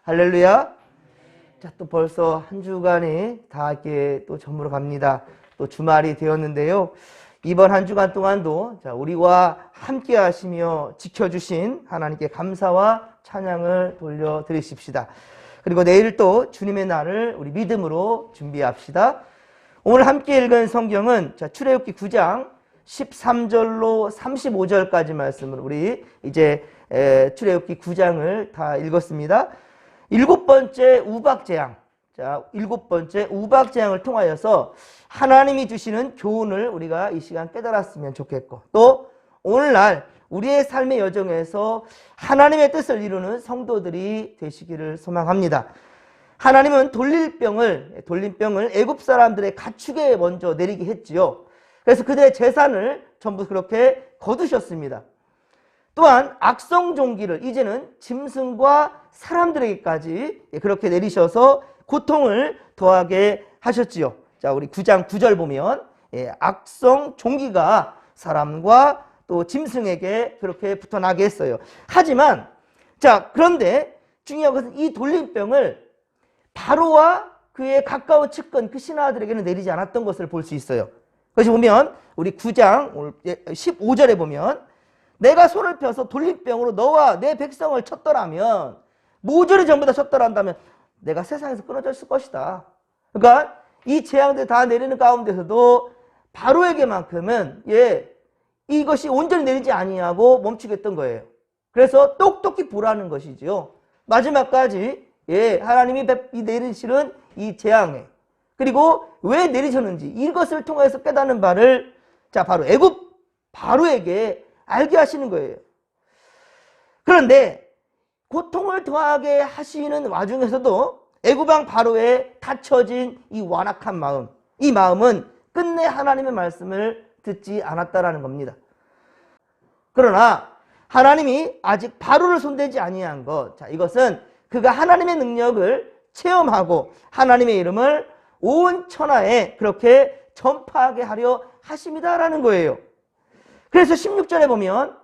할렐루야. 자, 또 벌써 한 주간이 다 이렇게 또 저물어 갑니다. 또 주말이 되었는데요. 이번 한 주간 동안도 자, 우리와 함께 하시며 지켜주신 하나님께 감사와 찬양을 돌려드리십시다. 그리고 내일 또 주님의 날을 우리 믿음으로 준비합시다. 오늘 함께 읽은 성경은 자, 출애굽기 9장 13절로 35절까지 말씀을 우리 이제 출애굽기 9장을 다 읽었습니다. 일곱 번째 우박재앙, 자, 일곱 번째 우박재앙을 통하여서 하나님이 주시는 교훈을 우리가 이 시간 깨달았으면 좋겠고, 또 오늘날 우리의 삶의 여정에서 하나님의 뜻을 이루는 성도들이 되시기를 소망합니다. 하나님은 돌림병을 애굽 사람들의 가축에 먼저 내리게 했지요. 그래서 그들의 재산을 전부 그렇게 거두셨습니다. 또한 악성종기를 이제는 짐승과 사람들에게까지 그렇게 내리셔서 고통을 더하게 하셨지요. 자, 우리 9장 9절 보면 악성종기가 사람과 또 짐승에게 그렇게 붙어나게 했어요. 하지만 자, 그런데 중요한 것은 이 돌림병을 바로와 그의 가까운 측근 그 신하들에게는 내리지 않았던 것을 볼 수 있어요. 그래서 보면 우리 9장 15절에 보면 내가 손을 펴서 돌림병으로 너와 내 백성을 쳤더라면, 모조리 전부 다 쳤더란다면 내가 세상에서 끊어졌을 것이다. 그러니까 이 재앙들 다 내리는 가운데서도 바로에게만큼은 이것이 온전히 내리지 아니하고 멈추겠던 거예요. 그래서 똑똑히 보라는 것이지요. 마지막까지 하나님이 내리시는 이 재앙에, 그리고 왜 내리셨는지 이것을 통해서 깨닫는 바를 자, 바로 애굽 바로에게 알게 하시는 거예요. 그런데 고통을 더하게 하시는 와중에서도 애굽왕 바로의 닫혀진 이 완악한 마음, 이 마음은 끝내 하나님의 말씀을 듣지 않았다라는 겁니다. 그러나 하나님이 아직 바로를 손대지 아니한 것, 자, 이것은 그가 하나님의 능력을 체험하고 하나님의 이름을 온 천하에 그렇게 전파하게 하려 하심이다라는 거예요. 그래서 16절에 보면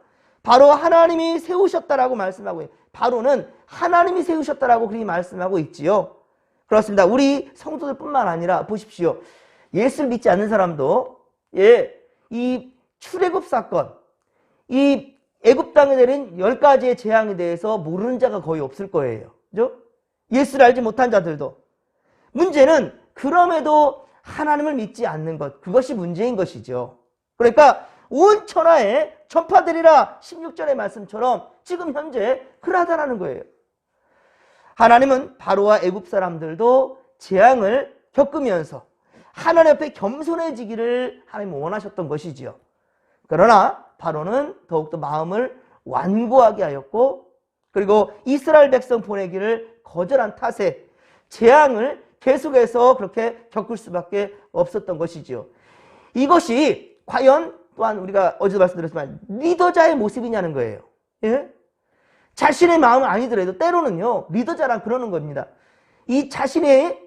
바로 하나님이 세우셨다라고 말씀하고 있어요. 바로는 하나님이 세우셨다라고 그렇게 말씀하고 있지요. 그렇습니다. 우리 성도들뿐만 아니라 보십시오. 예수를 믿지 않는 사람도 이 출애굽 사건, 이 애굽 땅에 내린 10가지의 재앙에 대해서 모르는 자가 거의 없을 거예요. 그죠? 예수를 알지 못한 자들도. 문제는 그럼에도 하나님을 믿지 않는 것, 그것이 문제인 것이죠. 그러니까 온 천하에 전파되리라 16절의 말씀처럼 지금 현재 그러하다라는 거예요. 하나님은 바로와 애굽 사람들도 재앙을 겪으면서 하나님 앞에 겸손해지기를 하나님은 원하셨던 것이지요. 그러나 바로는 더욱더 마음을 완고하게 하였고, 그리고 이스라엘 백성 보내기를 거절한 탓에 재앙을 계속해서 그렇게 겪을 수밖에 없었던 것이지요. 이것이 과연 또한 우리가 어제도 말씀드렸지만 리더자의 모습이냐는 거예요. 자신의 마음은 아니더라도 때로는요, 리더자란 그러는 겁니다. 이 자신의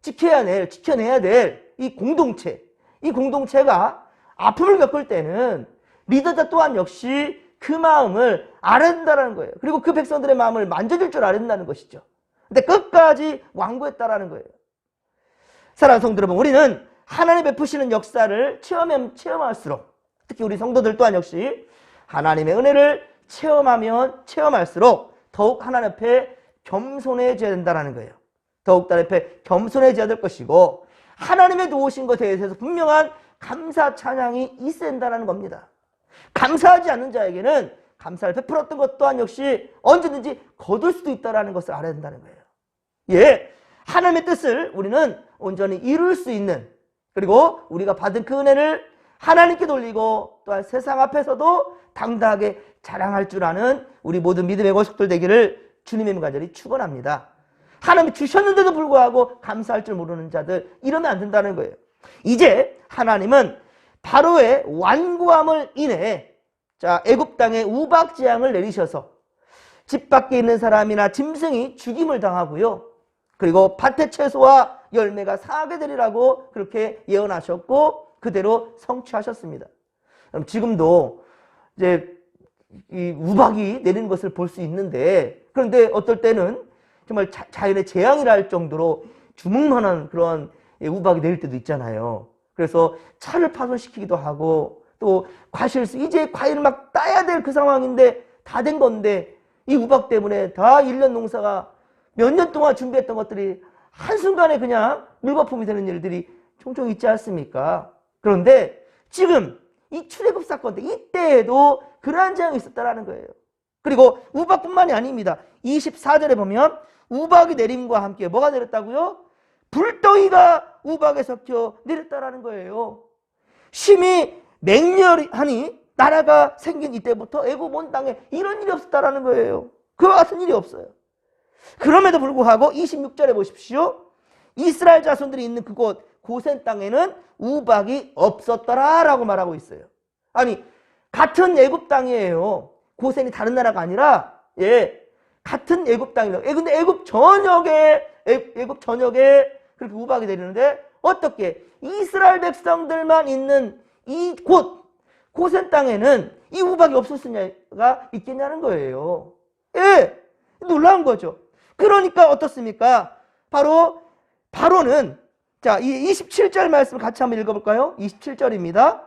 지켜내야 될 이 공동체가 아픔을 겪을 때는 리더자 또한 역시 그 마음을 알아야 된다는 거예요. 그리고 그 백성들의 마음을 만져줄 줄 알아야 된다는 것이죠. 근데 끝까지 완고했다라는 거예요. 사랑하는 성도 여러분, 우리는 하나님 베푸시는 역사를 체험할수록, 특히 우리 성도들 또한 역시 하나님의 은혜를 체험하면 체험할수록 더욱 하나님 앞에 겸손해져야 된다는 거예요. 더욱 하나님 앞에 겸손해져야 될 것이고, 하나님의 도우신 것에 대해서 분명한 감사 찬양이 있어야 된다는 겁니다. 감사하지 않는 자에게는 감사를 베풀었던 것 또한 역시 언제든지 거둘 수도 있다는 것을 알아야 된다는 거예요. 하나님의 뜻을 우리는 온전히 이룰 수 있는, 그리고 우리가 받은 그 은혜를 하나님께 돌리고 또한 세상 앞에서도 당당하게 자랑할 줄 아는 우리 모든 믿음의 거식들 되기를 주님의 간절히 축원합니다. 하나님이 주셨는데도 불구하고 감사할 줄 모르는 자들, 이러면 안 된다는 거예요. 이제 하나님은 바로의 완고함을 인해 자, 애굽 땅에 우박 재앙을 내리셔서 집 밖에 있는 사람이나 짐승이 죽임을 당하고요. 그리고 밭의 채소와 열매가 상하게 되리라고 그렇게 예언하셨고 그대로 성취하셨습니다. 지금도 이제 이 우박이 내리는 것을 볼 수 있는데 그런데 어떨 때는 정말 자연의 재앙이라 할 정도로 주먹만한 그런 우박이 내릴 때도 있잖아요. 그래서 차를 파손시키기도 하고 또 과실수, 이제 과일을 막 따야 될 그 상황인데 다 된 건데 이 우박 때문에 다 1년 농사가 몇 년 동안 준비했던 것들이 한순간에 그냥 물거품이 되는 일들이 종종 있지 않습니까? 그런데 지금 이 출애굽 사건 때 이때에도 그러한 재앙이 있었다라는 거예요. 그리고 우박뿐만이 아닙니다. 24절에 보면 우박이 내림과 함께 뭐가 내렸다고요? 불덩이가 우박에 섞여 내렸다라는 거예요. 심히 맹렬하니 나라가 생긴 이때부터 애굽 온 땅에 이런 일이 없었다라는 거예요. 그와 같은 일이 없어요. 그럼에도 불구하고 26절에 보십시오. 이스라엘 자손들이 있는 그곳 고센 땅에는 우박이 없었더라라고 말하고 있어요. 아니, 같은 애굽 땅이에요. 고센이 다른 나라가 아니라 같은 애굽 땅이에요. 근데 애굽 전역에 그렇게 우박이 내리는데 어떻게 이스라엘 백성들만 있는 이곳 고센 땅에는 이 우박이 없었느냐가 있겠냐는 거예요. 놀라운 거죠. 그러니까 어떻습니까? 바로는 자, 이 27절 말씀을 같이 한번 읽어볼까요? 27절입니다.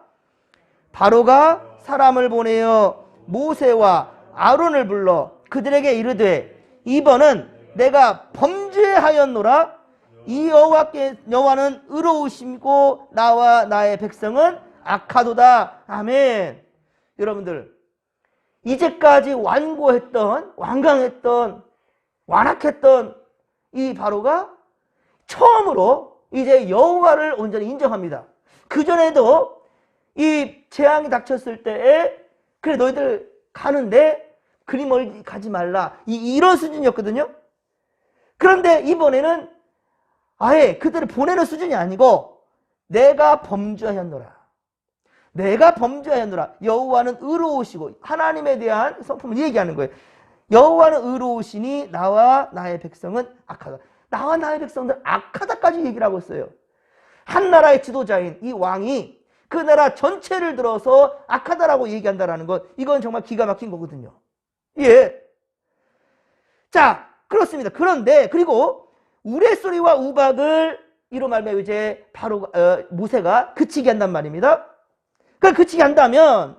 바로가 사람을 보내어 모세와 아론을 불러 그들에게 이르되 이번은 내가 범죄하였노라. 이 여호와는 의로우시고 나와 나의 백성은 악하도다. 아멘. 여러분들, 이제까지 완강했던 완악했던 이 바로가 처음으로 이제 여호와를 온전히 인정합니다. 그전에도 이 재앙이 닥쳤을 때에 그래 너희들 가는데 그리 멀리 가지 말라 이런 수준이었거든요. 그런데 이번에는 아예 그들을 보내는 수준이 아니고 내가 범죄하였노라. 여호와는 의로우시고 하나님에 대한 성품을 얘기하는 거예요. 여호와는 의로우시니 나와 나의 백성은 악하다. 나와 나의 백성들 악하다까지 얘기를 하고 있어요. 한 나라의 지도자인 이 왕이 그 나라 전체를 들어서 악하다라고 얘기한다라는 것, 이건 정말 기가 막힌 거거든요. 자, 그렇습니다. 그런데 그리고 우레소리와 우박을 이로 말미암아 이제 바로 모세가 그치게 한단 말입니다. 그러니까 그치게 한다면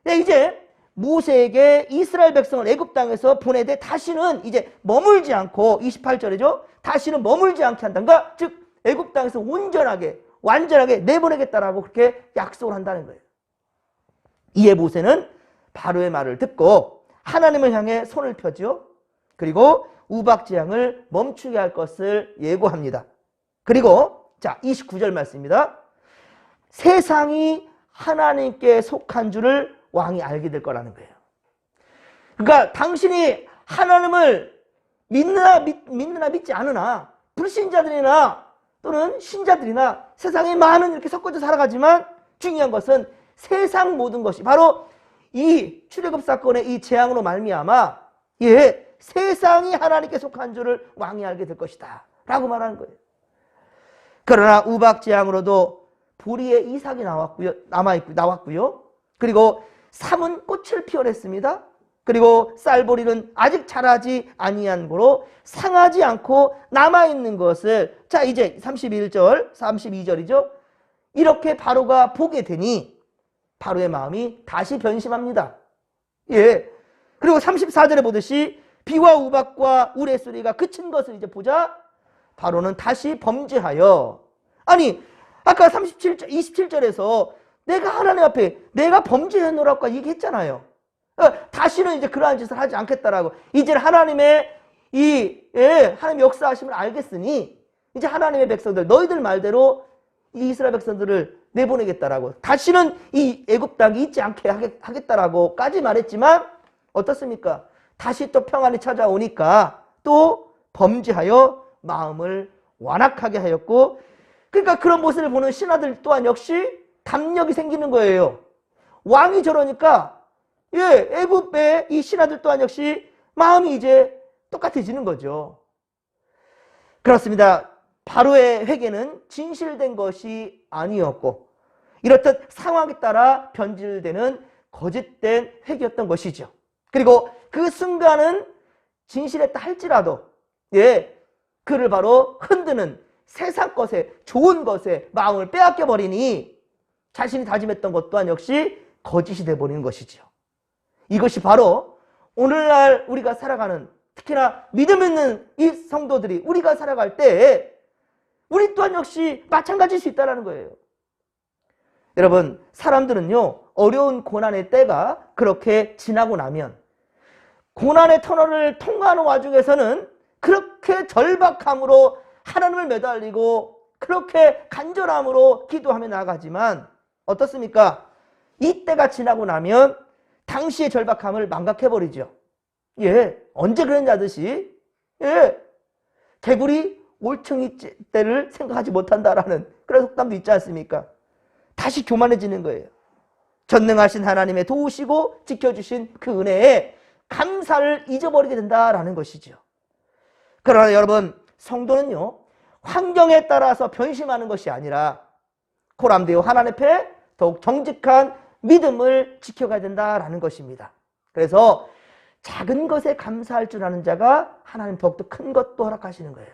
이제 모세에게 이스라엘 백성을 애굽 땅에서 보내되 다시는 이제 머물지 않고 28절이죠. 다시는 머물지 않게 한다. 그러니까 즉 애굽 땅에서 완전하게 내보내겠다라고 그렇게 약속을 한다는 거예요. 이에 모세는 바로의 말을 듣고 하나님을 향해 손을 펴지요. 그리고 우박 재앙을 멈추게 할 것을 예고합니다. 그리고 자 29절 말씀입니다. 세상이 하나님께 속한 줄을 왕이 알게 될 거라는 거예요. 그러니까 당신이 하나님을 믿느나 믿지 않으나 불신자들이나 또는 신자들이나 세상에 많은 이렇게 섞어져 살아가지만 중요한 것은 세상 모든 것이 바로 이 출애굽 사건의 이 재앙으로 말미암아 세상이 하나님께 속한 줄을 왕이 알게 될 것이다 라고 말하는 거예요. 그러나 우박 재앙으로도 보리의 이삭이 나왔고요. 그리고 삼은 꽃을 피워냈습니다. 그리고 쌀보리는 아직 자라지 아니한 고로 상하지 않고 남아있는 것을 자 이제 32절이죠. 이렇게 바로가 보게 되니 바로의 마음이 다시 변심합니다. 그리고 34절에 보듯이 비와 우박과 우레소리가 그친 것을 이제 보자 바로는 다시 범죄하여 아니 아까 27절에서 내가 하나님 앞에 내가 범죄했노라고 얘기했잖아요. 다시는 이제 그러한 짓을 하지 않겠다라고 이제 하나님의 하나님의 역사하심을 알겠으니 이제 하나님의 백성들 너희들 말대로 이 이스라엘 백성들을 내보내겠다라고 다시는 이 애굽 땅이 있지 않게 하겠다라고까지 말했지만 어떻습니까? 다시 또 평안이 찾아오니까 또 범죄하여 마음을 완악하게 하였고 그러니까 그런 모습을 보는 신하들 또한 역시 담력이 생기는 거예요. 왕이 저러니까 애굽의 이 신하들 또한 역시 마음이 이제 똑같아지는 거죠. 그렇습니다. 바로의 회개는 진실된 것이 아니었고 이렇듯 상황에 따라 변질되는 거짓된 회개였던 것이죠. 그리고 그 순간은 진실했다 할지라도 예, 그를 바로 흔드는 세상 것에 좋은 것에 마음을 빼앗겨 버리니 자신이 다짐했던 것 또한 역시 거짓이 되어버리는 것이지요. 이것이 바로 오늘날 우리가 살아가는 특히나 믿음 있는 이 성도들이 우리가 살아갈 때 우리 또한 역시 마찬가지일 수 있다는 거예요. 여러분 사람들은요 어려운 고난의 때가 그렇게 지나고 나면 고난의 터널을 통과하는 와중에서는 그렇게 절박함으로 하나님을 매달리고 그렇게 간절함으로 기도하며 나아가지만 어떻습니까? 이때가 지나고 나면 당시의 절박함을 망각해버리죠. 예, 언제 그랬냐 듯이 예, 개구리 올챙이 때를 생각하지 못한다라는 그런 속담도 있지 않습니까? 다시 교만해지는 거예요. 전능하신 하나님의 도우시고 지켜주신 그 은혜에 감사를 잊어버리게 된다라는 것이죠. 그러나 여러분 성도는요 환경에 따라서 변심하는 것이 아니라 코람데오 하나님 앞에 더욱 정직한 믿음을 지켜가야 된다라는 것입니다. 그래서 작은 것에 감사할 줄 아는 자가 하나님 더욱더 큰 것도 허락하시는 거예요.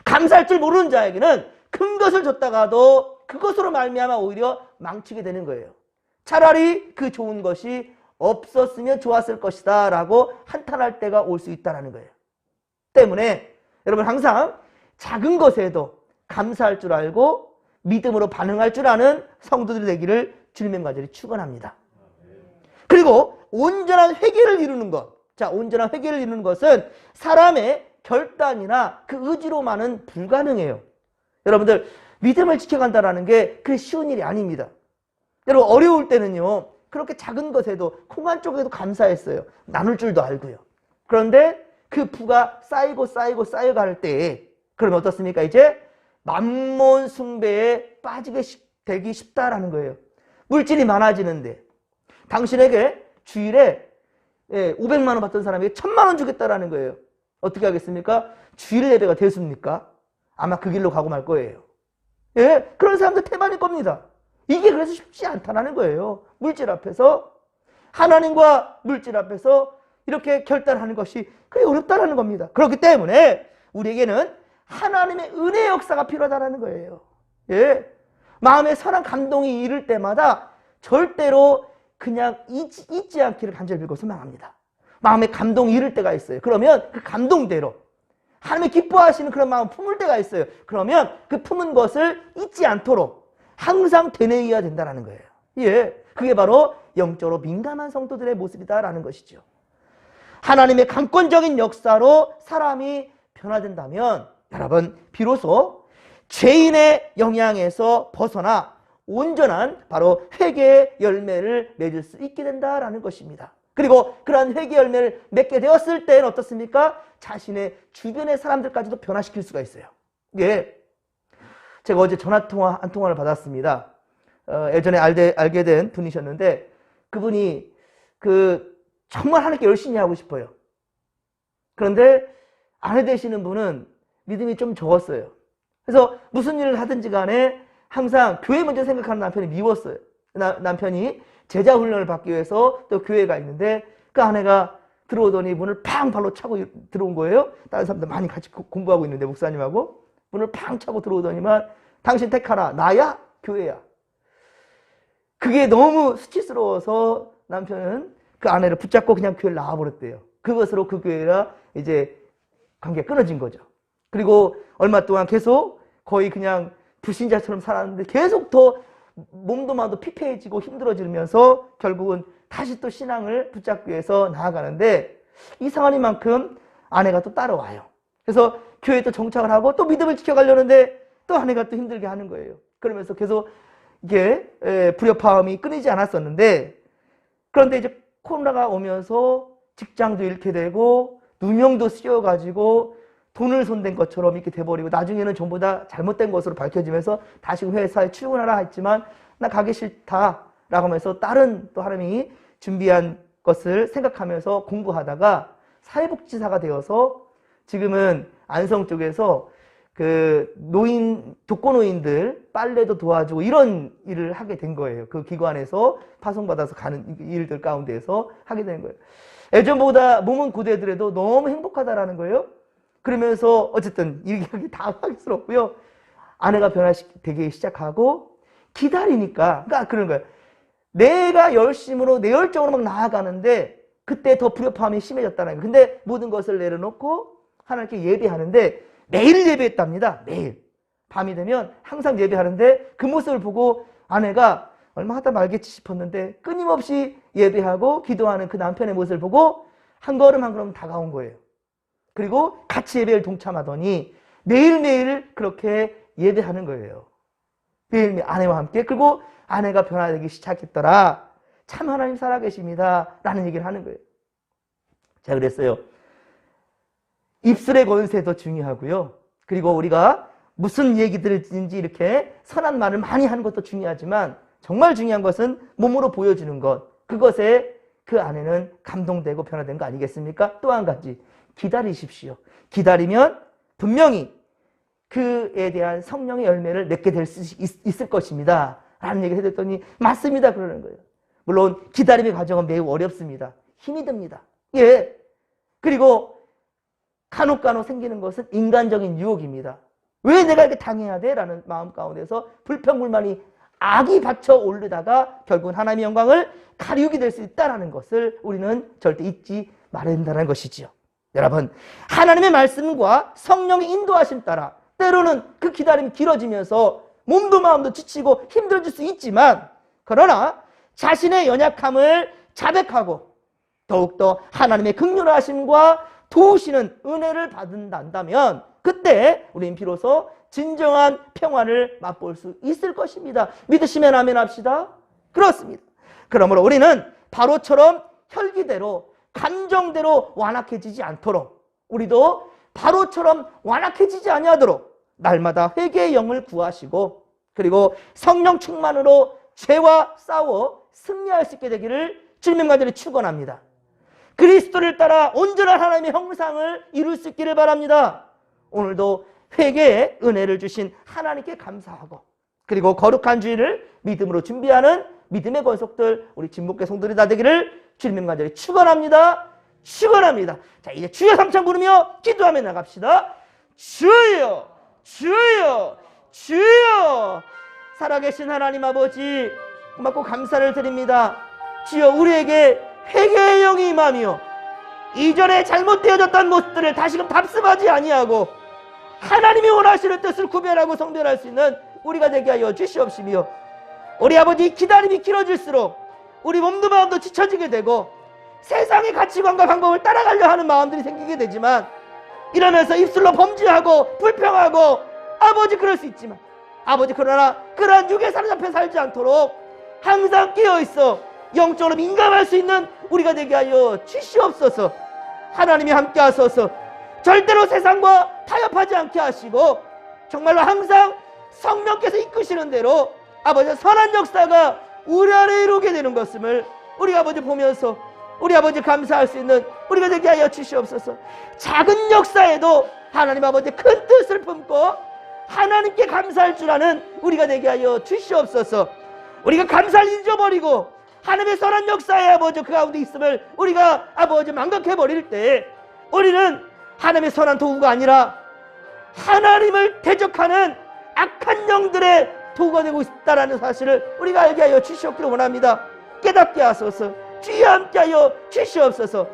감사할 줄 모르는 자에게는 큰 것을 줬다가도 그것으로 말미암아 오히려 망치게 되는 거예요. 차라리 그 좋은 것이 없었으면 좋았을 것이다 라고 한탄할 때가 올 수 있다는 거예요. 때문에 여러분 항상 작은 것에도 감사할 줄 알고 믿음으로 반응할 줄 아는 성도들이 되기를 주님의 간절히 축원합니다. 그리고 온전한 회개를 이루는 것. 자, 온전한 회개를 이루는 것은 사람의 결단이나 그 의지로만은 불가능해요. 여러분들 믿음을 지켜간다는 게 그게 쉬운 일이 아닙니다. 여러분 어려울 때는요 그렇게 작은 것에도 콩 한 쪽에도 감사했어요. 나눌 줄도 알고요. 그런데 그 부가 쌓이고 쌓여갈 때 그러면 어떻습니까? 이제 만몬 숭배에 빠지게 되기 쉽다라는 거예요. 물질이 많아지는데 당신에게 주일에 500만 원 받던 사람에게 1000만 원 주겠다라는 거예요. 어떻게 하겠습니까? 주일 예배가 되었습니까? 아마 그 길로 가고 말 거예요. 예, 그런 사람들 태반일 겁니다. 이게 그래서 쉽지 않다는 거예요. 물질 앞에서 하나님과 물질 앞에서 이렇게 결단하는 것이 그게 어렵다는 겁니다. 그렇기 때문에 우리에게는 하나님의 은혜의 역사가 필요하다는 거예요. 예, 마음에 선한 감동이 이를 때마다 절대로 그냥 잊지 않기를 간절히 빌고 소망합니다. 마음에 감동이 이를 때가 있어요. 그러면 그 감동대로 하나님이 기뻐하시는 그런 마음 품을 때가 있어요. 그러면 그 품은 것을 잊지 않도록 항상 되뇌어야 된다는 거예요. 예, 그게 바로 영적으로 민감한 성도들의 모습이다라는 것이죠. 하나님의 강권적인 역사로 사람이 변화된다면 여러분 비로소 죄인의 영향에서 벗어나 온전한 바로 회개의 열매를 맺을 수 있게 된다라는 것입니다. 그리고 그러한 회개 열매를 맺게 되었을 때는 어떻습니까? 자신의 주변의 사람들까지도 변화시킬 수가 있어요. 예, 제가 어제 전화통화 한 통화를 받았습니다. 예전에 알게 된 분이셨는데 그분이 정말 하나님께 열심히 하고 싶어요. 그런데 아내 되시는 분은 믿음이 좀 적었어요. 그래서 무슨 일을 하든지 간에 항상 교회 먼저 생각하는 남편이 미웠어요. 남편이 제자 훈련을 받기 위해서 또 교회가 있는데 그 아내가 들어오더니 문을 팡 발로 차고 들어온 거예요. 다른 사람들 많이 같이 공부하고 있는데 목사님하고 문을 팡 차고 들어오더니만 당신 택하라. 나야? 교회야. 그게 너무 수치스러워서 남편은 그 아내를 붙잡고 그냥 교회를 나와버렸대요. 그것으로 그 교회가 이제 관계가 끊어진 거죠. 그리고 얼마 동안 계속 거의 그냥 불신자처럼 살았는데 계속 더 몸도 마음도 피폐해지고 힘들어지면서 결국은 다시 또 신앙을 붙잡기 위해서 나아가는데 이상하니만큼 아내가 또 따라와요. 그래서 교회에 또 정착을 하고 또 믿음을 지켜가려는데 또 아내가 또 힘들게 하는 거예요. 그러면서 계속 이게 불협화음이 끊이지 않았었는데 그런데 이제 코로나가 오면서 직장도 잃게 되고 누명도 쓰여가지고 돈을 손댄 것처럼 이렇게 돼버리고 나중에는 전부 다 잘못된 것으로 밝혀지면서 다시 회사에 출근하라 했지만 나 가기 싫다라고 하면서 다른 또 하나님이 준비한 것을 생각하면서 공부하다가 사회복지사가 되어서 지금은 안성 쪽에서 그 독거노인들 빨래도 도와주고 이런 일을 하게 된 거예요. 그 기관에서 파송받아서 가는 일들 가운데에서 하게 된 거예요. 예전보다 몸은 고되더라도 너무 행복하다라는 거예요. 그러면서 어쨌든 이게 당황스럽고요. 아내가 변화되기 시작하고 기다리니까, 그러니까 그런 거예요. 내가 열심으로 내 열정으로 막 나아가는데 그때 더 불협화음이 심해졌다는 거예요. 근데 모든 것을 내려놓고 하나님께 예배하는데 매일 예배했답니다. 매일. 밤이 되면 항상 예배하는데 그 모습을 보고 아내가 얼마 하다 말겠지 싶었는데 끊임없이 예배하고 기도하는 그 남편의 모습을 보고 한 걸음 한 걸음 다가온 거예요. 그리고 같이 예배를 동참하더니 매일매일 그렇게 예배하는 거예요. 매일매일 아내와 함께. 그리고 아내가 변화되기 시작했더라. 참 하나님 살아계십니다. 라는 얘기를 하는 거예요. 제가 그랬어요. 입술의 권세도 중요하고요. 그리고 우리가 무슨 얘기들인지 이렇게 선한 말을 많이 하는 것도 중요하지만 정말 중요한 것은 몸으로 보여주는 것. 그것에 그 아내는 감동되고 변화된 거 아니겠습니까? 또 한 가지. 기다리십시오. 기다리면 분명히 그에 대한 성령의 열매를 맺게 될 수 있을 것입니다. 라는 얘기를 해줬더니 맞습니다. 그러는 거예요. 물론 기다림의 과정은 매우 어렵습니다. 힘이 듭니다. 예. 그리고 간혹 생기는 것은 인간적인 유혹입니다. 왜 내가 이렇게 당해야 돼? 라는 마음 가운데서 불평불만이 악이 받쳐 오르다가 결국은 하나님의 영광을 가리우게 될 수 있다는 것을 우리는 절대 잊지 말아야 된다는 것이지요. 여러분, 하나님의 말씀과 성령의 인도하심 따라 때로는 그 기다림이 길어지면서 몸도 마음도 지치고 힘들어질 수 있지만, 그러나 자신의 연약함을 자백하고 더욱더 하나님의 긍휼하심과 도우시는 은혜를 받는다면 그때 우리는 비로소 진정한 평안을 맛볼 수 있을 것입니다. 믿으시면 아멘 합시다. 그렇습니다. 그러므로 우리는 바로처럼 혈기대로 감정대로 완악해지지 않도록, 우리도 바로처럼 완악해지지 아니하도록 날마다 회개의 영을 구하시고 그리고 성령 충만으로 죄와 싸워 승리할 수 있게 되기를 주님의 간절히 축원합니다. 그리스도를 따라 온전한 하나님의 형상을 이룰 수 있기를 바랍니다. 오늘도 회개의 은혜를 주신 하나님께 감사하고 그리고 거룩한 주일을 믿음으로 준비하는 믿음의 권속들 우리 진목계 성도들이 다 되기를 주님의 간절히 축원합니다. 축원합니다. 자, 이제 주여 삼창 부르며 기도하며 나갑시다. 주여, 주여, 주여. 살아계신 하나님 아버지 고맙고 감사를 드립니다. 주여, 우리에게 회개의 영이 임하며 이전에 잘못되어졌던 모습들을 다시금 답습하지 아니하고 하나님이 원하시는 뜻을 구별하고 성별할 수 있는 우리가 되게 하여 주시옵시며, 우리 아버지 기다림이 길어질수록 우리 몸도 마음도 지쳐지게 되고 세상의 가치관과 방법을 따라가려 하는 마음들이 생기게 되지만, 이러면서 입술로 범죄하고 불평하고 아버지 그럴 수 있지만 아버지 그러나 그러한 육에 사로잡혀 살지 않도록 항상 깨어있어 영적으로 민감할 수 있는 우리가 되게 하여 주시옵소서. 하나님이 함께 하소서. 절대로 세상과 타협하지 않게 하시고 정말로 항상 성령께서 이끄시는 대로 아버지 선한 역사가 우리 안에 이루게 되는 것임을 우리 아버지 보면서 우리 아버지 감사할 수 있는 우리가 되게 하여 주시옵소서. 작은 역사에도 하나님 아버지 큰 뜻을 품고 하나님께 감사할 줄 아는 우리가 되게 하여 주시옵소서. 우리가 감사를 잊어버리고 하나님의 선한 역사에 아버지 그 가운데 있음을 우리가 아버지 망각해버릴 때 우리는 하나님의 선한 도구가 아니라 하나님을 대적하는 악한 영들의 도구가 되고 있다는 사실을 우리가 알게 하여 주시옵기를 원합니다. 깨닫게 하소서. 주여 함께 하여 주시옵소서.